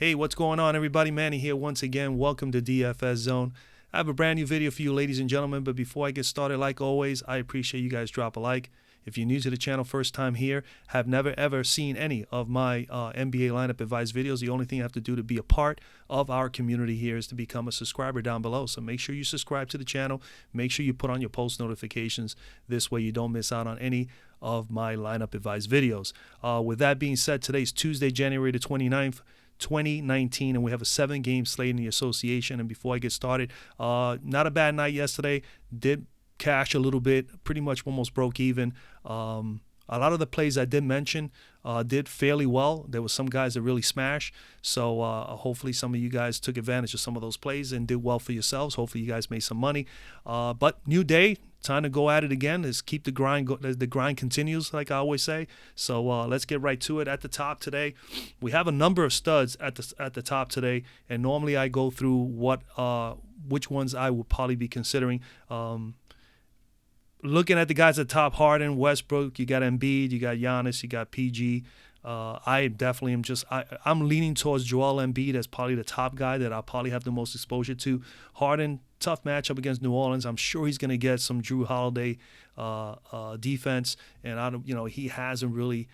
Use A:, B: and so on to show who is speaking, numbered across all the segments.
A: Hey, what's going on, everybody? Manny here once again. Welcome to DFS Zone. I have a brand new video for you, ladies and gentlemen, but before I get started, like always, I appreciate you guys drop a like. If you're new to the channel, first time here, have never ever seen any of my NBA lineup advice videos, the only thing you have to do to be a part of our community here is to become a subscriber down below. So make sure you subscribe to the channel. Make sure you put on your post notifications. This way you don't miss out on any of my lineup advice videos. With that being said, today's Tuesday, January the 29th, 2019, and we have a 7-game slate in the association. And before I get started, not a bad night yesterday. Did cash a little bit, pretty much almost broke even. A lot of the plays I did mention did fairly well. There were some guys that really smashed. So hopefully some of you guys took advantage of some of those plays and did well for yourselves. Hopefully you guys made some money. But new day, time to go at it again. Let's keep the grind. The grind continues, like I always say. So let's get right to it. At the top today, we have a number of studs at the top today. And normally I go through which ones I would probably be considering. Looking at the guys at the top, Harden, Westbrook, you got Embiid, you got Giannis, you got PG. I definitely am I'm leaning towards Joel Embiid as probably the top guy that I'll probably have the most exposure to. Harden, tough matchup against New Orleans. I'm sure he's going to get some Drew Holiday defense, and he hasn't really.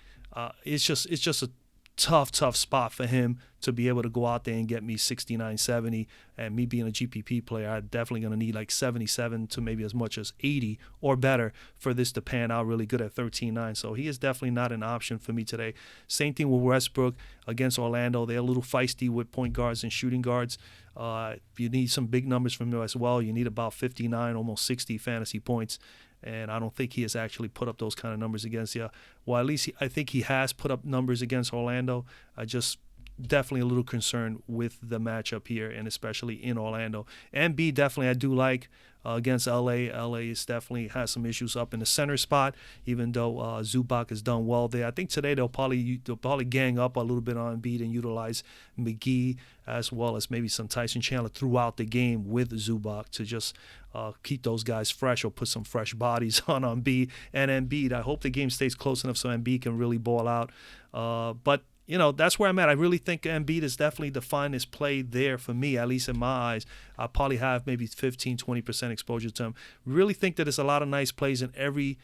A: It's just a tough spot for him to be able to go out there and get me 69, 70. And me being a GPP player, I'm definitely going to need like 77 to maybe as much as 80 or better for this to pan out really good at 13-9. So he is definitely not an option for me today. Same thing with Westbrook against Orlando. They're a little feisty with point guards and shooting guards. You need some big numbers from them as well. You need about 59, almost 60 fantasy points. And I don't think he has actually put up those kind of numbers against you. Well, at least I think he has put up numbers against Orlando. I just definitely a little concerned with the matchup here, and especially in Orlando. And B, definitely I do like against LA. LA is definitely has some issues up in the center spot, even though Zubac has done well there. I think today they'll probably gang up a little bit on Embiid and utilize McGee as well as maybe some Tyson Chandler throughout the game with Zubac to just keep those guys fresh or put some fresh bodies on Embiid and Embiid. I hope the game stays close enough so Embiid can really ball out. But that's where I'm at. I really think Embiid is definitely the finest play there for me, at least in my eyes. I'll probably have maybe 15, 20% exposure to him. Really think that there's a lot of nice plays in every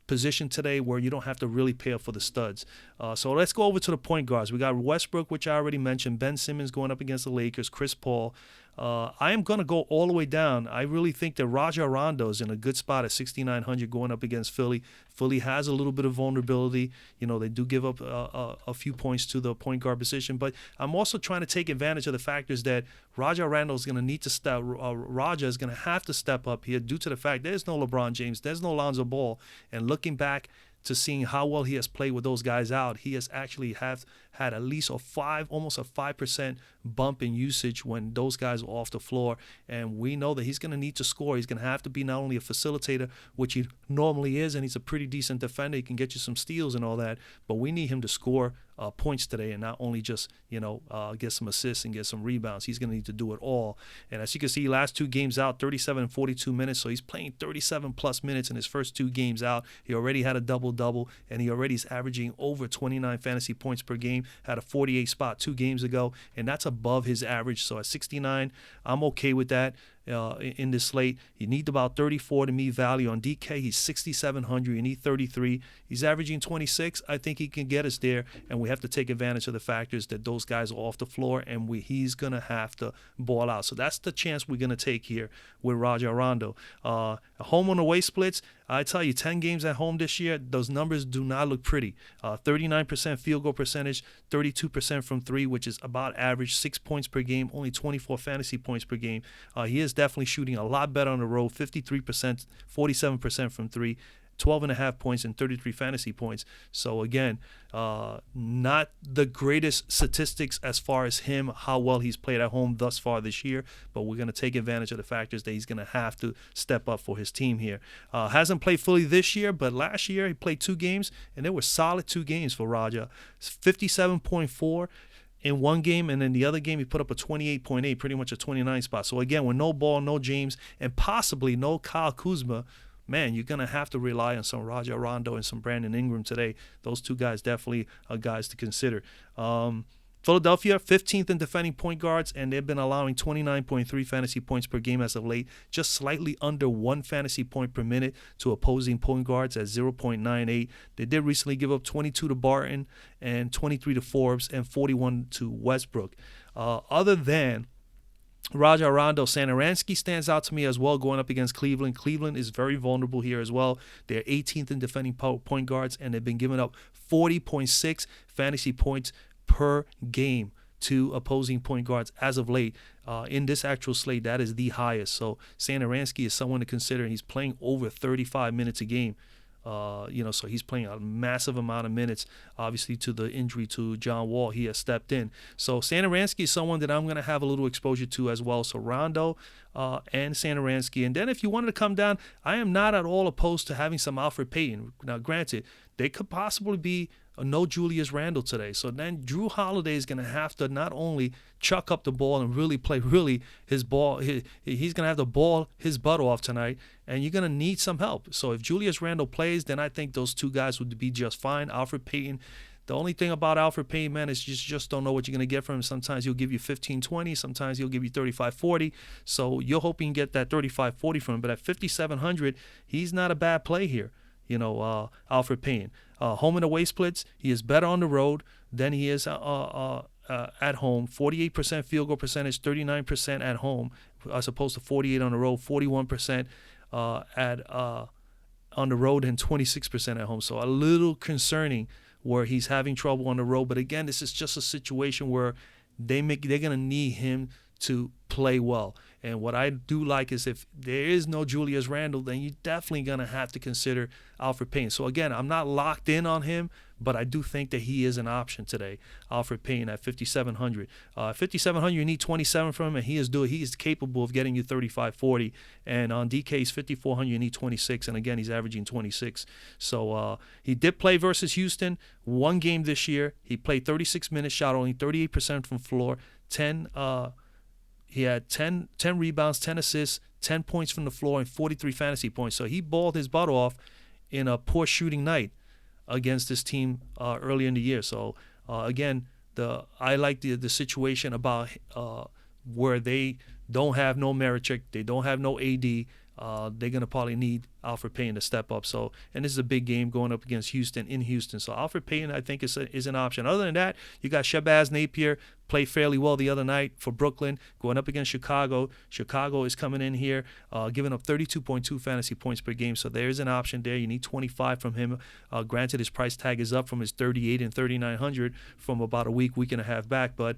A: position today where you don't have to really pay up for the studs. So let's go over to the point guards. We got Westbrook, which I already mentioned, Ben Simmons going up against the Lakers, Chris Paul. I am going to go all the way down. I really think that Rajon Rondo is in a good spot at 6,900 going up against Philly. Philly has a little bit of vulnerability. They do give up a few points to the point guard position, but I'm also trying to take advantage of the factors that Rajon Rondo is going to need to step. Raja is going to have to step up here due to the fact there's no LeBron James, there's no Lonzo Ball, and looking back to seeing how well he has played with those guys out, he has actually had at least almost a 5% bump in usage when those guys are off the floor. And we know that he's going to need to score. He's going to have to be not only a facilitator, which he normally is, and he's a pretty decent defender. He can get you some steals and all that, but we need him to score points today and not only just, get some assists and get some rebounds. He's going to need to do it all. And as you can see, last 2 games out, 37 and 42 minutes. So he's playing 37 plus minutes in his first 2 games out. He already had a double-double, and he already is averaging over 29 fantasy points per game. Had a 48 spot 2 games ago, and that's above his average. So at 69, I'm okay with that. In this slate, you need about 34 to meet value. On DK, he's 6,700. You need 33. He's averaging 26. I think he can get us there, and we have to take advantage of the factors that those guys are off the floor, and he's going to have to ball out. So that's the chance we're going to take here with Rajon Rondo. Home and away splits, I tell you, 10 games at home this year, those numbers do not look pretty. 39% field goal percentage, 32% from 3, which is about average, 6 points per game, only 24 fantasy points per game. He is definitely shooting a lot better on the road, 53%, 47% from 3, 12.5 points and 33 fantasy points. So again, not the greatest statistics as far as how well he's played at home thus far this year, but we're going to take advantage of the factors that he's going to have to step up for his team here. Hasn't played fully this year, but last year he played 2 games, and they were solid 2 games for Raja. 57.4 in one game, and then the other game he put up a 28.8, pretty much a 29 spot. So again, with no Ball, no James, and possibly no Kyle Kuzma, man, you're going to have to rely on some Rajon Rondo and some Brandon Ingram today. Those 2 guys definitely are guys to consider. Philadelphia, 15th in defending point guards, and they've been allowing 29.3 fantasy points per game as of late, just slightly under 1 fantasy point per minute to opposing point guards at 0.98. They did recently give up 22 to Barton and 23 to Forbes and 41 to Westbrook. Other than Rajon Rondo, Satoransky stands out to me as well going up against Cleveland. Cleveland is very vulnerable here as well. They're 18th in defending point guards, and they've been giving up 40.6 fantasy points per game to opposing point guards as of late. In this actual slate, that is the highest. So Satoransky is someone to consider. He's playing over 35 minutes a game. So he's playing a massive amount of minutes. Obviously, to the injury to John Wall, he has stepped in. So Satoransky is someone that I'm going to have a little exposure to as well. So Rondo and Satoransky. And then if you wanted to come down, I am not at all opposed to having some Elfrid Payton. Now, granted, they could possibly be no Julius Randle today. So then Drew Holiday is going to have to not only chuck up the ball and really play his ball. He's going to have to ball his butt off tonight, and you're going to need some help. So if Julius Randle plays, then I think those two guys would be just fine. Elfrid Payton, the only thing about Elfrid Payton, man, is you just don't know what you're going to get from him. Sometimes he'll give you 15-20. Sometimes he'll give you 35-40. So you're hoping you get that 35-40 from him. But at 5,700, he's not a bad play here. Elfrid Payton. Home and away splits, he is better on the road than he is at home. 48% field goal percentage, 39% at home, as opposed to 48 on the road, 41% on the road, and 26% at home. So a little concerning where he's having trouble on the road. But again, this is just a situation where they're going to need him to play well. And what I do like is if there is no Julius Randle, then you're definitely going to have to consider Elfrid Payton. So again, I'm not locked in on him, but I do think that he is an option today. Elfrid Payton at 5,700. 5,700, you need 27 from him, and he is capable of getting you 35-40. And on DK's 5,400, you need 26, and again, he's averaging 26. So he did play versus Houston one game this year. He played 36 minutes, shot only 38% from floor, He had 10 rebounds, 10 assists, 10 points from the floor, and 43 fantasy points. So he balled his butt off in a poor shooting night against this team early in the year. So, again, I like the situation about where they don't have no Marichik, they don't have no AD. They're going to probably need Elfrid Payton to step up. So, and this is a big game going up against Houston in Houston. So Elfrid Payton, I think, is an option. Other than that, you got Shabazz Napier, played fairly well the other night for Brooklyn, going up against Chicago. Chicago is coming in here, giving up 32.2 fantasy points per game. So there's an option there. You need 25 from him. Granted, his price tag is up from his 38 and 3,900 from about a week and a half back, but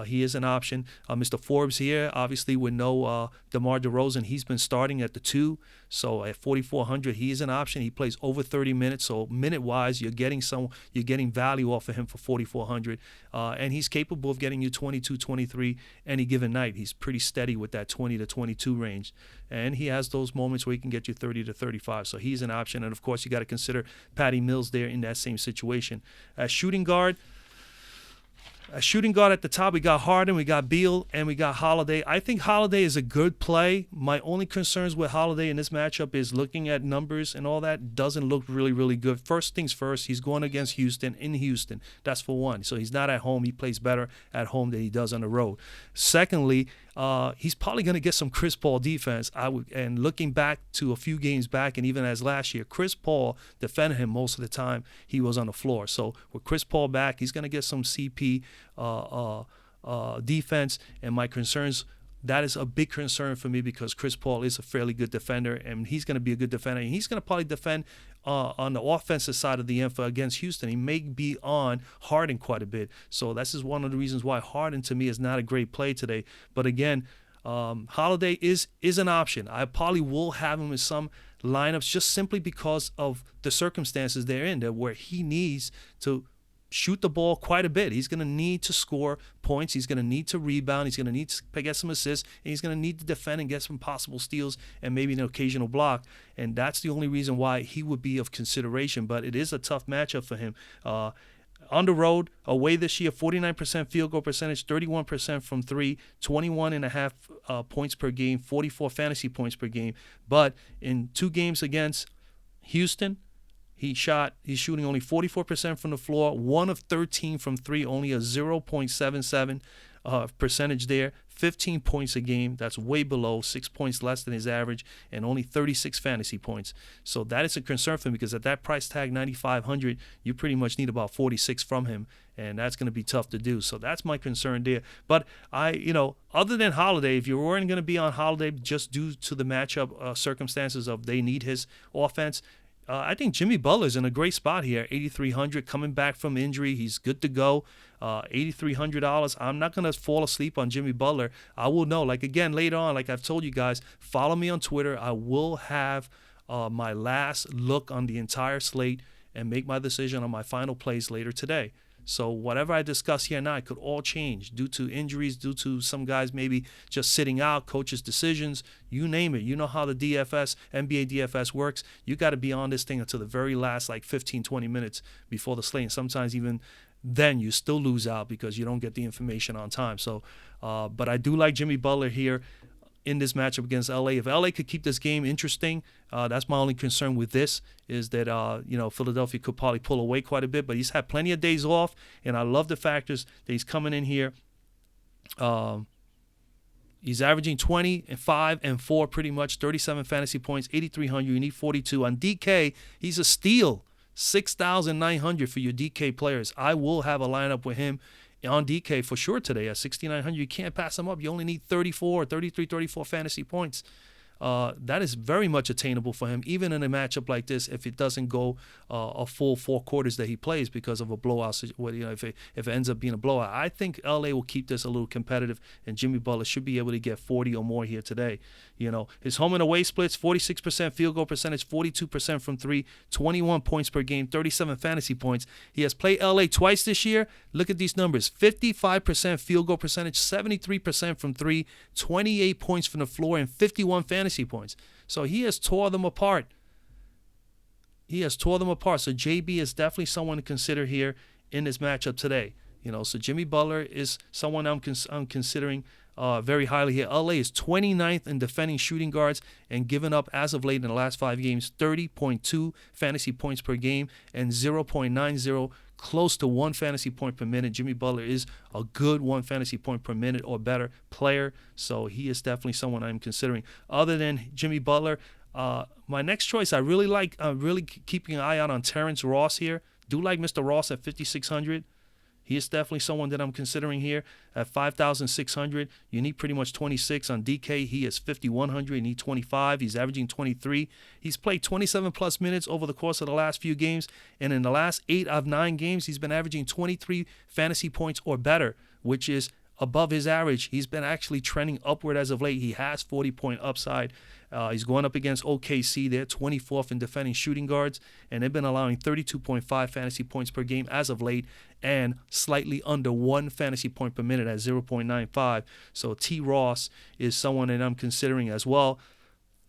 A: he is an option. Mr. Forbes here, obviously with no DeMar DeRozan, he's been starting at the 2. So at 4,400, he is an option. He plays over 30 minutes. So minute-wise, you're getting value off of him for 4,400. And he's capable of getting you 22, 23 any given night. He's pretty steady with that 20 to 22 range. And he has those moments where he can get you 30 to 35. So he's an option. And, of course, you got to consider Patty Mills there in that same situation. As shooting guard at the top, we got Harden, we got Beal, and we got Holiday. I think Holiday is a good play. My only concerns with Holiday in this matchup is looking at numbers and all that doesn't look really, really good. First things first, he's going against Houston in Houston. That's for one. So he's not at home. He plays better at home than he does on the road. Secondly, he's probably going to get some Chris Paul defense. And looking back to a few games back and even as last year, Chris Paul defended him most of the time he was on the floor. So with Chris Paul back, he's going to get some CP defense. And my concerns, that is a big concern for me because Chris Paul is a fairly good defender, and he's going to be a good defender. And he's going to probably defend on the offensive side of the info against Houston. He may be on Harden quite a bit. So this is one of the reasons why Harden, to me, is not a great play today. But again, Holiday is an option. I probably will have him in some lineups just simply because of the circumstances they're in, where he needs to shoot the ball quite a bit. He's going to need to score points. He's going to need to rebound. He's going to need to get some assists. And he's going to need to defend and get some possible steals and maybe an occasional block. And that's the only reason why he would be of consideration. But it is a tough matchup for him. On the road, away this year, 49% field goal percentage, 31% from 3, 21.5 points per game, 44 fantasy points per game. But in 2 games against Houston, He's shooting only 44% from the floor, 1 of 13 from 3, only a 0.77 percentage there. 15 points a game. That's way below, 6 points less than his average, and only 36 fantasy points. So that is a concern for him, because at that price tag, $9,500, you pretty much need about 46 from him, and that's going to be tough to do. So that's my concern there. But other than Holiday, if you weren't going to be on Holiday just due to the matchup circumstances of they need his offense, I think Jimmy Butler's in a great spot here. $8,300 coming back from injury. He's good to go. $8,300. I'm not going to fall asleep on Jimmy Butler. I will know. Again, later on, like I've told you guys, follow me on Twitter. I will have my last look on the entire slate and make my decision on my final plays later today. So whatever I discuss here now, it could all change due to injuries, due to some guys maybe just sitting out, coaches' decisions, you name it. You know how the NBA DFS works. You got to be on this thing until the very last 15, 20 minutes before the slate. And sometimes even then you still lose out because you don't get the information on time. So, but I do like Jimmy Butler here in this matchup against LA. If LA could keep this game interesting, that's my only concern with this, is that Philadelphia could probably pull away quite a bit, but he's had plenty of days off, and I love the factors that he's coming in here. He's averaging 20 and 5 and 4 pretty much, 37 fantasy points, 8,300. You need 42. On DK, he's a steal, 6,900 for your DK players. I will have a lineup with him on DK for sure today at 6,900. You can't pass him up. You only need 34 fantasy points. That is very much attainable for him, even in a matchup like this, if it doesn't go a full 4 quarters that he plays because of a blowout. If it ends up being a blowout, I think LA will keep this a little competitive, and Jimmy Butler should be able to get 40 or more here today. His home and away splits: 46% field goal percentage, 42% from 3, 21 points per game, 37 fantasy points. He has played LA twice this year. Look at these numbers: 55% field goal percentage, 73% from 3, 28 points from the floor, and 51 fantasy points. So he has tore them apart. So JB is definitely someone to consider here in this matchup today. So Jimmy Butler is someone I'm considering very highly here. LA is 29th in defending shooting guards and given up, as of late in the last 5 games, 30.2 fantasy points per game and 0.90, close to 1 fantasy point per minute. Jimmy Butler is a good 1 fantasy point per minute or better player, so he is definitely someone I'm considering. Other than Jimmy Butler, my next choice, I really like, really keeping an eye out on Terrence Ross here. Do like Mr. Ross at 5,600. He is definitely someone that I'm considering here. At 5,600, you need pretty much 26. On DK, he is 5,100. You need 25. He's averaging 23. He's played 27-plus minutes over the course of the last few games, and in the last 8 of 9 games, he's been averaging 23 fantasy points or better, which is above his average. He's been actually trending upward as of late. He has 40-point upside. He's going up against OKC. They're 24th in defending shooting guards, and they've been allowing 32.5 fantasy points per game as of late, and slightly under 1 fantasy point per minute at 0.95. So T. Ross is someone that I'm considering as well.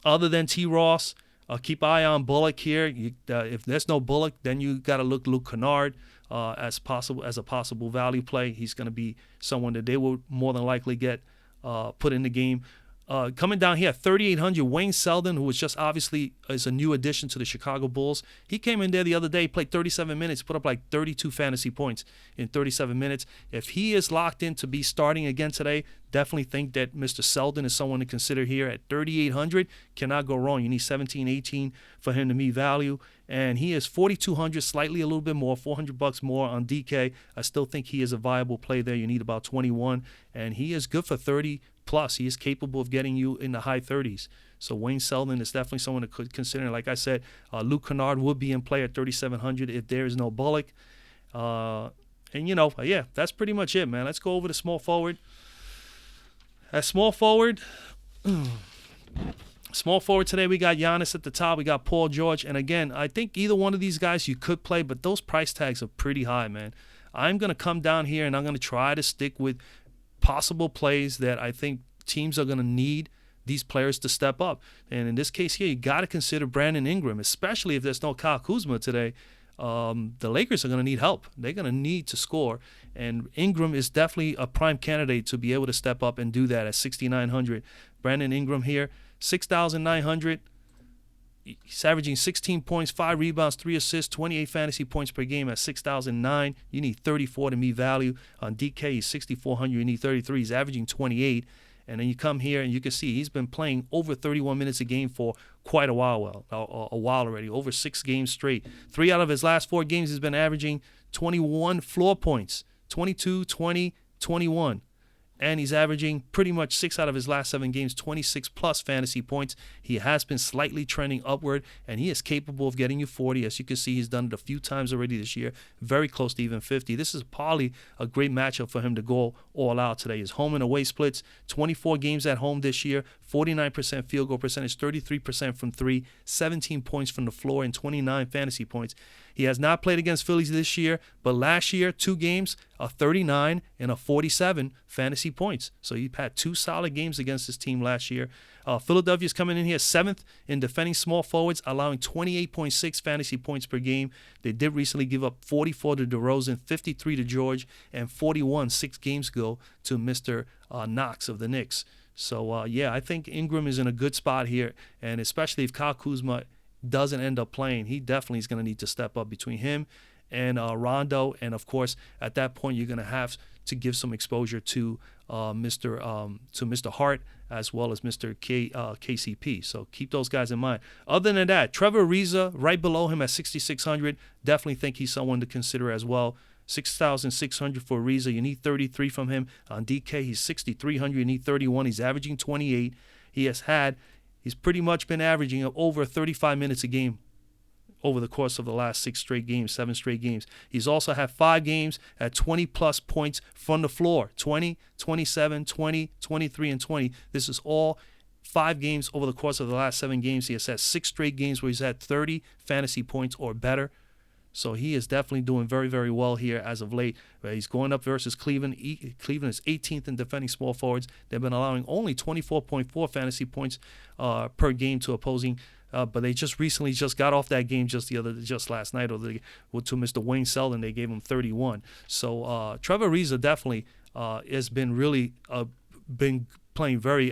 A: Other than T. Ross, keep an eye on Bullock here. If there's no Bullock, then you got to look Luke Kennard as a possible value play. He's going to be someone that they will more than likely get put in the game. Coming down here at 3,800, Wayne Selden, who was just obviously is a new addition to the Chicago Bulls. He came in there the other day, played 37 minutes, put up 32 fantasy points in 37 minutes. If he is locked in to be starting again today, definitely think that Mr. Selden is someone to consider here at 3,800. Cannot go wrong. You need 17, 18 for him to meet value. And he is 4,200, slightly a little bit more, $400 more on DK. I still think he is a viable play there. You need about 21, and he is good for 30 plus. He is capable of getting you in the high 30s. So Wayne Selden is definitely someone to consider. Like I said, Luke Kennard would be in play at 3,700 if there is no Bullock. That's pretty much it, man. Let's go over to small forward. At small forward today, we got Giannis at the top. We got Paul George. And again, I think either one of these guys you could play, but those price tags are pretty high, man. I'm going to come down here and I'm going to try to stick with possible plays that I think teams are going to need these players to step up. And in this case here, you got to consider Brandon Ingram, especially if there's no Kyle Kuzma today. The Lakers are going to need help. They're going to need to score. And Ingram is definitely a prime candidate to be able to step up and do that at 6,900. Brandon Ingram here, 6,900. He's averaging 16 points, 5 rebounds, 3 assists, 28 fantasy points per game at 6,009. You need 34 to meet value. On DK, he's 6,400. You need 33. He's averaging 28. And then you come here and you can see he's been playing over 31 minutes a game for quite a while already, over 6 games straight. 3 out of his last 4 games he's been averaging 21 floor points, 22, 20, 21. And he's averaging pretty much 6 out of his last 7 games, 26-plus fantasy points. He has been slightly trending upward, and he is capable of getting you 40. As you can see, he's done it a few times already this year, very close to even 50. This is probably a great matchup for him to go all out today. His home and away splits, 24 games at home this year, 49% field goal percentage, 33% from 3, 17 points from the floor, and 29 fantasy points. He has not played against Phillies this year, but last year, 2 games, a 39 and a 47 fantasy points. So he had 2 solid games against his team last year. Philadelphia's coming in here 7th in defending small forwards, allowing 28.6 fantasy points per game. They did recently give up 44 to DeRozan, 53 to George, and 41 6 games ago to Mr. Knox of the Knicks. So, yeah, I think Ingram is in a good spot here, and especially if Kyle Kuzma doesn't end up playing, he definitely is going to need to step up between him and Rondo. And, of course, at that point, you're going to have to give some exposure to Mr. Hart as well as Mr. KCP. So keep those guys in mind. Other than that, Trevor Ariza right below him at 6,600. Definitely think he's someone to consider as well. 6,600 for Ariza. You need 33 from him. On DK, he's 6,300. You need 31. He's averaging 28. He's pretty much been averaging over 35 minutes a game over the course of the last 7 straight games. He's also had 5 games at 20-plus points from the floor, 20, 27, 20, 23, and 20. This is all 5 games over the course of the last 7 games. He has had 6 straight games where he's had 30 fantasy points or better. So he is definitely doing very, very well here as of late. He's going up versus Cleveland. Cleveland is 18th in defending small forwards. They've been allowing only 24.4 fantasy points per game to opposing. But they just recently got off that game just last night to Mr. Wayne Selden. They gave him 31. So Trevor Ariza definitely has been really been playing very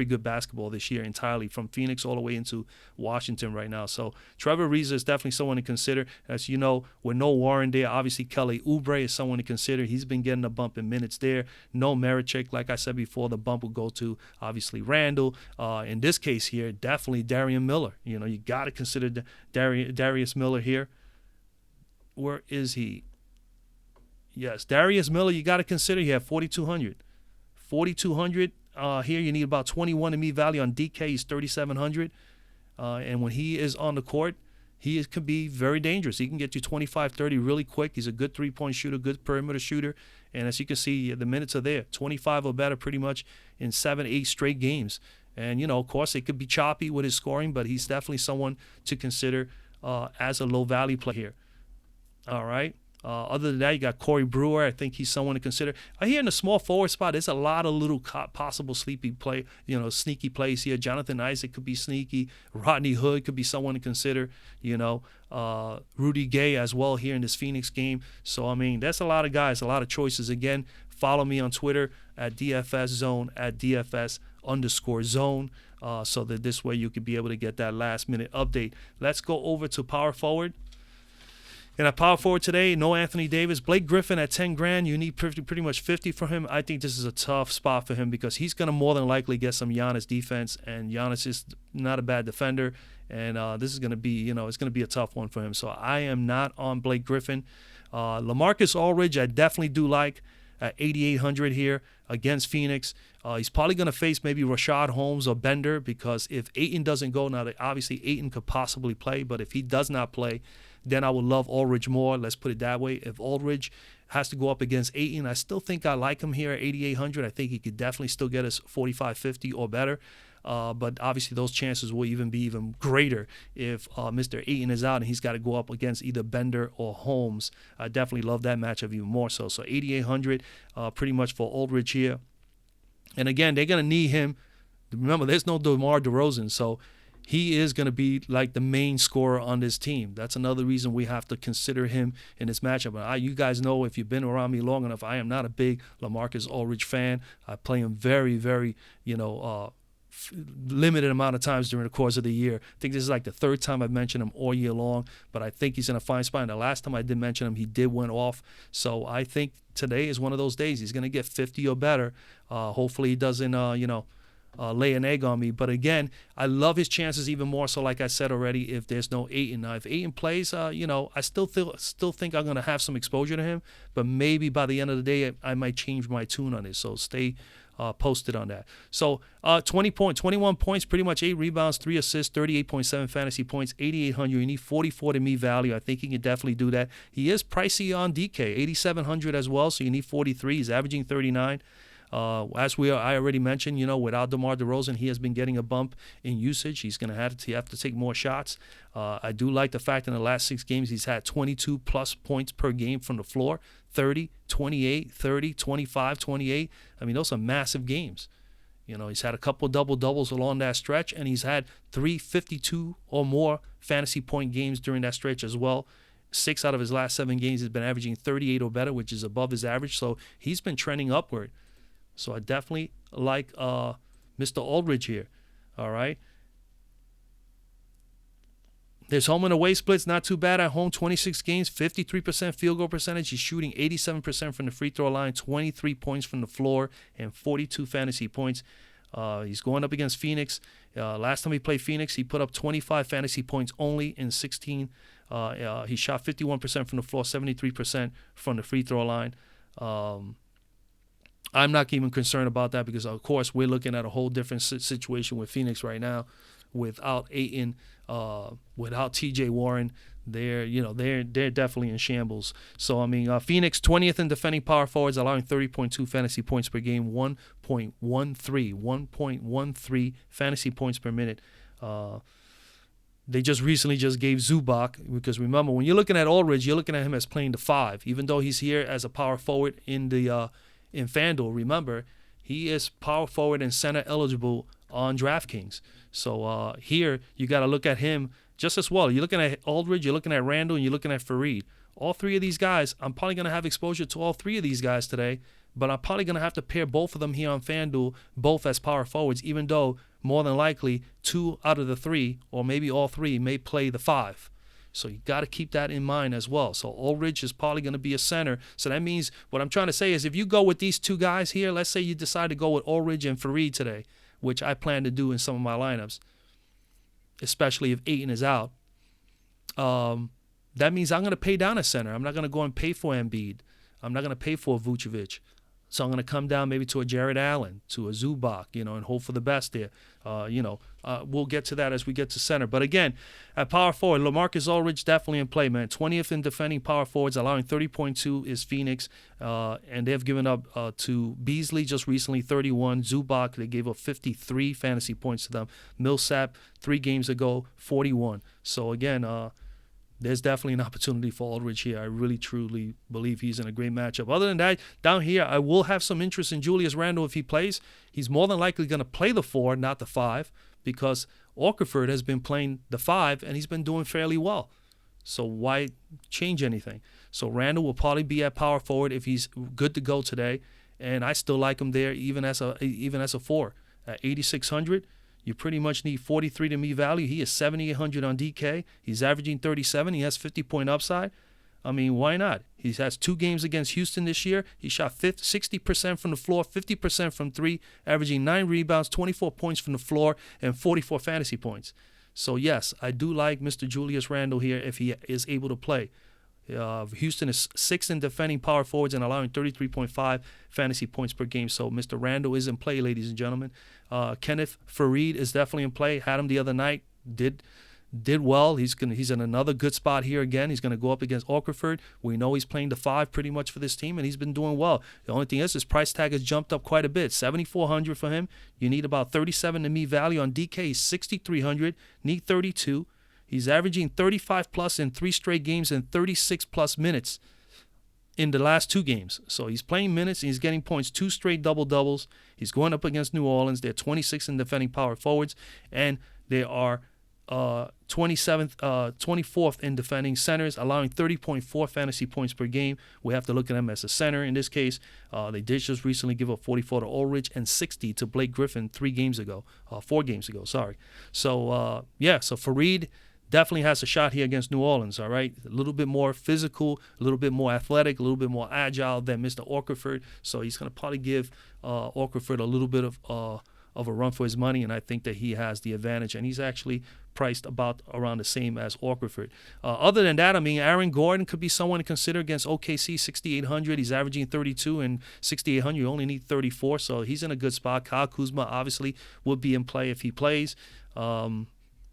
A: good basketball this year entirely, from Phoenix all the way into Washington right now. So Trevor Ariza is definitely someone to consider. As you know, with no Warren there, obviously Kelly Oubre is someone to consider. He's been getting a bump in minutes there. No Marichek, like I said before, the bump will go to obviously Randle. In this case here, definitely Darius Miller. You got to consider Darius Miller here. Where is he? Yes, Darius Miller, you got to consider. He had 4,200. 4,200. Here you need about 21 to meet value. On DK, he's 3,700. And when he is on the court, he could be very dangerous. He can get you 25, 30 really quick. He's a good 3-point shooter, good perimeter shooter. And as you can see, the minutes are there. 25 or better pretty much in 7, 8 straight games. And, of course, it could be choppy with his scoring, but he's definitely someone to consider as a low-value player here. All right. Other than that, you got Corey Brewer. I think he's someone to consider. Here in the small forward spot, there's a lot of little possible sneaky plays here. Jonathan Isaac could be sneaky. Rodney Hood could be someone to consider. Rudy Gay as well here in this Phoenix game. So, that's a lot of guys, a lot of choices. Again, follow me on Twitter at DFS Zone, at DFS_zone. So that this way you could be able to get that last-minute update. Let's go over to power forward. And at power forward today, no Anthony Davis. Blake Griffin at 10 grand. You need pretty much 50 for him. I think this is a tough spot for him because he's going to more than likely get some Giannis defense, and Giannis is not a bad defender. And this is going to be, it's going to be a tough one for him. So I am not on Blake Griffin. LaMarcus Aldridge, I definitely do like at 8,800 here against Phoenix. He's probably going to face maybe Rashad Holmes or Bender, because if Ayton doesn't go, now obviously Ayton could possibly play, but if he does not play, then I would love Aldridge more. Let's put it that way. If Aldridge has to go up against Ayton, I still think I like him here at 8,800. I think he could definitely still get us 45, 50 or better. But obviously those chances will be even greater if Mr. Ayton is out and he's got to go up against either Bender or Holmes. I definitely love that matchup even more so. So 8,800 pretty much for Aldridge here. And again, they're going to need him. Remember, there's no DeMar DeRozan, so he is going to be like the main scorer on this team. That's another reason we have to consider him in this matchup. You guys know, if you've been around me long enough, I am not a big LaMarcus Aldridge fan. I play him very, very, limited amount of times during the course of the year. I think this is like the third time I've mentioned him all year long, but I think he's in a fine spot. And the last time I did mention him, he did went off. So I think today is one of those days. He's going to get 50 or better. Hopefully he doesn't, lay an egg on me. But again, I love his chances even more so, like I said already, if there's no Ayton. Now, if Ayton plays, I still think I'm going to have some exposure to him, but maybe by the end of the day, I might change my tune on it. So stay posted on that. So 21 points, pretty much 8 rebounds, 3 assists, 38.7 fantasy points, 8,800. You need 44 to me value. I think he can definitely do that. He is pricey on DK, 8,700 as well, so you need 43. He's averaging 39. I already mentioned, without DeMar DeRozan, he has been getting a bump in usage. He's going to have to take more shots. I do like the fact in the last 6 games he's had 22-plus points per game from the floor, 30, 28, 30, 25, 28. I mean, those are massive games. He's had a couple double-doubles along that stretch, and he's had 3 52 or more fantasy point games during that stretch as well. 6 out of his last 7 games has been averaging 38 or better, which is above his average. So he's been trending upward. So I definitely like Mr. Aldridge here. All right. His home and away split's not too bad at home. 26 games, 53% field goal percentage. He's shooting 87% from the free throw line, 23 points from the floor, and 42 fantasy points. He's going up against Phoenix. Last time he played Phoenix, he put up 25 fantasy points only in 16. He shot 51% from the floor, 73% from the free throw line. I'm not even concerned about that because, of course, we're looking at a whole different situation with Phoenix right now. Without Ayton, without T.J. Warren, they're definitely in shambles. So, Phoenix 20th in defending power forwards, allowing 30.2 fantasy points per game, 1.13 fantasy points per minute. They recently gave Zubac, because remember, when you're looking at Aldridge, you're looking at him as playing the 5, even though he's here as a power forward in FanDuel. Remember, he is power forward and center eligible on DraftKings. So here you got to look at him just as well. You're looking at Aldridge, you're looking at Randle, and you're looking at Fareed. All 3 of these guys, I'm probably going to have exposure to all 3 of these guys today, but I'm probably going to have to pair both of them here on FanDuel, both as power forwards, even though more than likely 2 out of the 3, or maybe all 3, may play the 5. So you got to keep that in mind as well. So Aldridge is probably going to be a center. So that means what I'm trying to say is if you go with these 2 guys here, let's say you decide to go with Aldridge and Fareed today, which I plan to do in some of my lineups, especially if Ayton is out, that means I'm going to pay down a center. I'm not going to go and pay for Embiid. I'm not going to pay for Vucevic. So I'm going to come down maybe to a Jared Allen, to a Zubac, and hope for the best there. We'll get to that as we get to center. But again, at power forward, LaMarcus Aldridge definitely in play, man. 20th in defending power forwards, allowing 30.2 is Phoenix. And they've given up to Beasley just recently, 31. Zubac, they gave up 53 fantasy points to them. Millsap, 3 games ago, 41. So again, there's definitely an opportunity for Aldridge here. I really, truly believe he's in a great matchup. Other than that, down here, I will have some interest in Julius Randle if he plays. He's more than likely going to play the 4, not the 5, because Okafor has been playing the 5, and he's been doing fairly well. So why change anything? So Randle will probably be at power forward if he's good to go today, and I still like him there even as a 4. At 8,600, you pretty much need 43 to me value. He is 7,800 on DK. He's averaging 37. He has 50-point upside. Why not? He has 2 games against Houston this year. He shot 60% from the floor, 50% from 3, averaging 9 rebounds, 24 points from the floor, and 44 fantasy points. So, yes, I do like Mr. Julius Randle here if he is able to play. Houston is 6th in defending power forwards and allowing 33.5 fantasy points per game. So Mr. Randle is in play, ladies and gentlemen. Kenneth Fareed is definitely in play. Had him the other night. Did well. He's in another good spot here again. He's going to go up against Okafor. We know he's playing the 5 pretty much for this team, and he's been doing well. The only thing is his price tag has jumped up quite a bit. 7,400 for him. You need about 37 to me value on DK. He's 6,300. Need 32. He's averaging 35-plus in 3 straight games and 36-plus minutes in the last 2 games. So he's playing minutes and he's getting points, 2 straight double-doubles. He's going up against New Orleans. They're 26th in defending power forwards, and they are 24th in defending centers, allowing 30.4 fantasy points per game. We have to look at him as a center in this case. They did just recently give up 44 to Aldridge and 60 to Blake Griffin 4 games ago, sorry. So, so Fareed definitely has a shot here against New Orleans, all right? A little bit more physical, a little bit more athletic, a little bit more agile than Mr. Okafor. So he's going to probably give Okafor a little bit of a run for his money, and I think that he has the advantage. And he's actually priced about around the same as Okafor. Other than that, I mean, Aaron Gordon could be someone to consider against OKC, 6,800. He's averaging 32, and 6,800, you only need 34, so he's in a good spot. Kyle Kuzma obviously would be in play if he plays.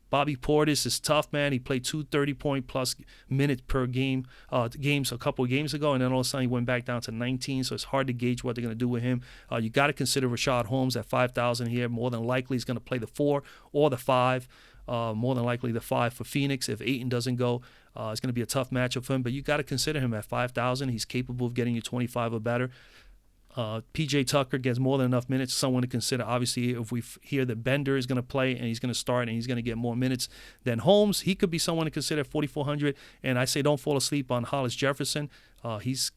A: Bobby Portis is tough, man. He played 230-point plus minutes per games a couple of games ago, and then all of a sudden he went back down to 19, so it's hard to gauge what they're going to do with him. You got to consider Rashad Holmes at 5,000 here. More than likely he's going to play the 4 or the 5. More than likely the 5 for Phoenix. If Ayton doesn't go, it's going to be a tough matchup for him, but you got to consider him at 5,000. He's capable of getting you 25 or better. P.J. Tucker gets more than enough minutes, someone to consider. Obviously, if we hear that Bender is going to play and he's going to start and he's going to get more minutes than Holmes, he could be someone to consider at 4,400. And I say don't fall asleep on Hollis Jefferson. Has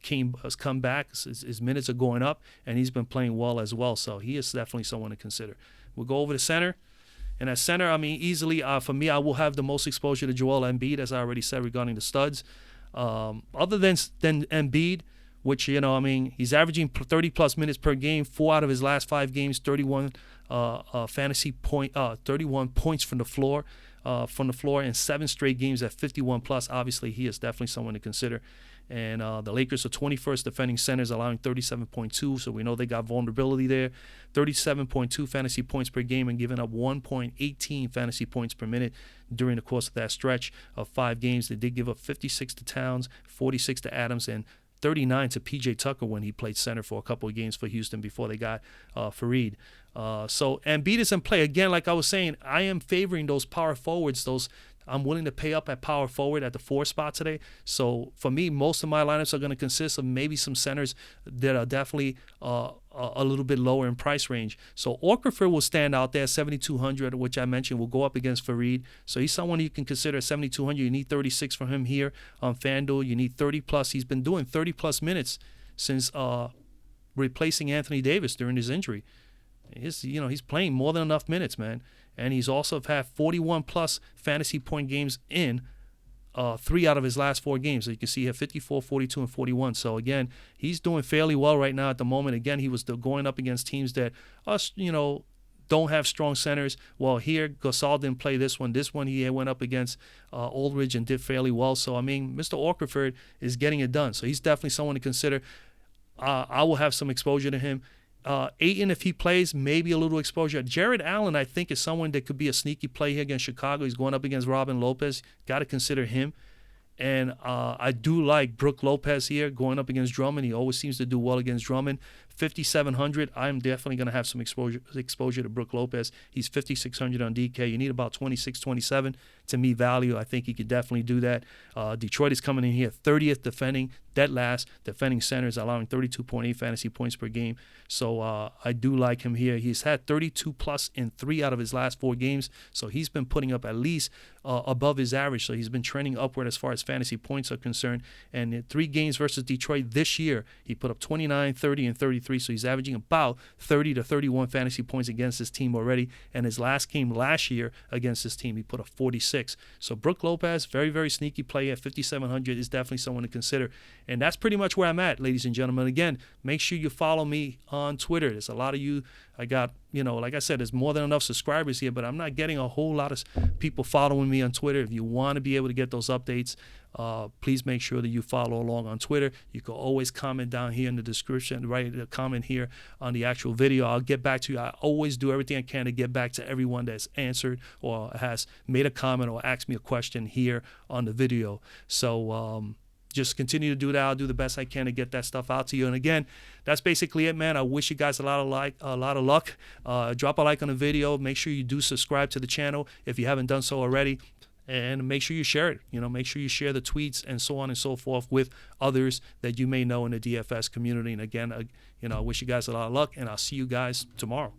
A: come back. His minutes are going up, and he's been playing well as well. So he is definitely someone to consider. We'll go over to center. And at center, I mean, easily, for me, I will have the most exposure to Joel Embiid, as I already said regarding the studs. Other than Embiid, which, you know, I mean, he's averaging 30-plus minutes per game, 4 out of his last 5 games, 31 31 points from the floor, and 7 straight games at 51-plus. Obviously, he is definitely someone to consider. And the Lakers are 21st defending centers, allowing 37.2, so we know they got vulnerability there. 37.2 fantasy points per game and giving up 1.18 fantasy points per minute during the course of that stretch of 5 games. They did give up 56 to Towns, 46 to Adams, and 39 to P.J. Tucker when he played center for a couple of games for Houston before they got Fareed. So Embiid is in play. Again, like I was saying, I am favoring those power forwards. I'm willing to pay up at power forward at the 4 spot today. So for me, most of my lineups are going to consist of maybe some centers that are definitely a little bit lower in price range. So Okafor will stand out there, 7,200, which I mentioned will go up against Fareed. So he's someone you can consider at 7,200. You need 36 from him here on FanDuel. You need 30-plus. He's been doing 30-plus minutes since replacing Anthony Davis during his injury. He's playing more than enough minutes, man. And he's also had 41-plus fantasy point games in 3 out of his last 4 games. So you can see here 54, 42, and 41. So, again, he's doing fairly well right now at the moment. Again, he was going up against teams that, don't have strong centers. Well, here, Gasol didn't play this one. This one, he went up against Aldridge and did fairly well. So, I mean, Mr. Okafor is getting it done. So he's definitely someone to consider. I will have some exposure to him. Ayton, if he plays, maybe a little exposure. Jared Allen, I think, is someone that could be a sneaky play here against Chicago. He's going up against Robin Lopez. Got to consider him. And I do like Brook Lopez here going up against Drummond. He always seems to do well against Drummond. 5,700. I'm definitely going to have some exposure to Brook Lopez. He's 5,600 on DK. You need about 26, 27 to me value. I think he could definitely do that. Detroit is coming in here 30th dead last defending centers, allowing 32.8 fantasy points per game. So I do like him here. He's had 32-plus in 3 out of his last 4 games. So he's been putting up at least above his average. So he's been trending upward as far as fantasy points are concerned. And in 3 games versus Detroit this year, he put up 29, 30, and 33. So he's averaging about 30 to 31 fantasy points against his team already. And his last game last year against his team, he put up 46. So Brook Lopez, very, very sneaky play at 5,700 is definitely someone to consider. And that's pretty much where I'm at, ladies and gentlemen. Again, make sure you follow me on Twitter. There's a lot of you. I got, like I said, there's more than enough subscribers here, but I'm not getting a whole lot of people following me on Twitter. If you want to be able to get those updates, please make sure that you follow along on Twitter. You can always comment down here in the description, write a comment here on the actual video. I'll get back to you. I always do everything I can to get back to everyone that's answered or has made a comment or asked me a question here on the video. So just continue to do that. I'll do the best I can to get that stuff out to you. And again, that's basically it, man. I wish you guys a lot of luck. Drop a like on the video. Make sure you do subscribe to the channel if you haven't done so already. And make sure you share it. Make sure you share the tweets and so on and so forth with others that you may know in the DFS community. And again, I wish you guys a lot of luck, and I'll see you guys tomorrow.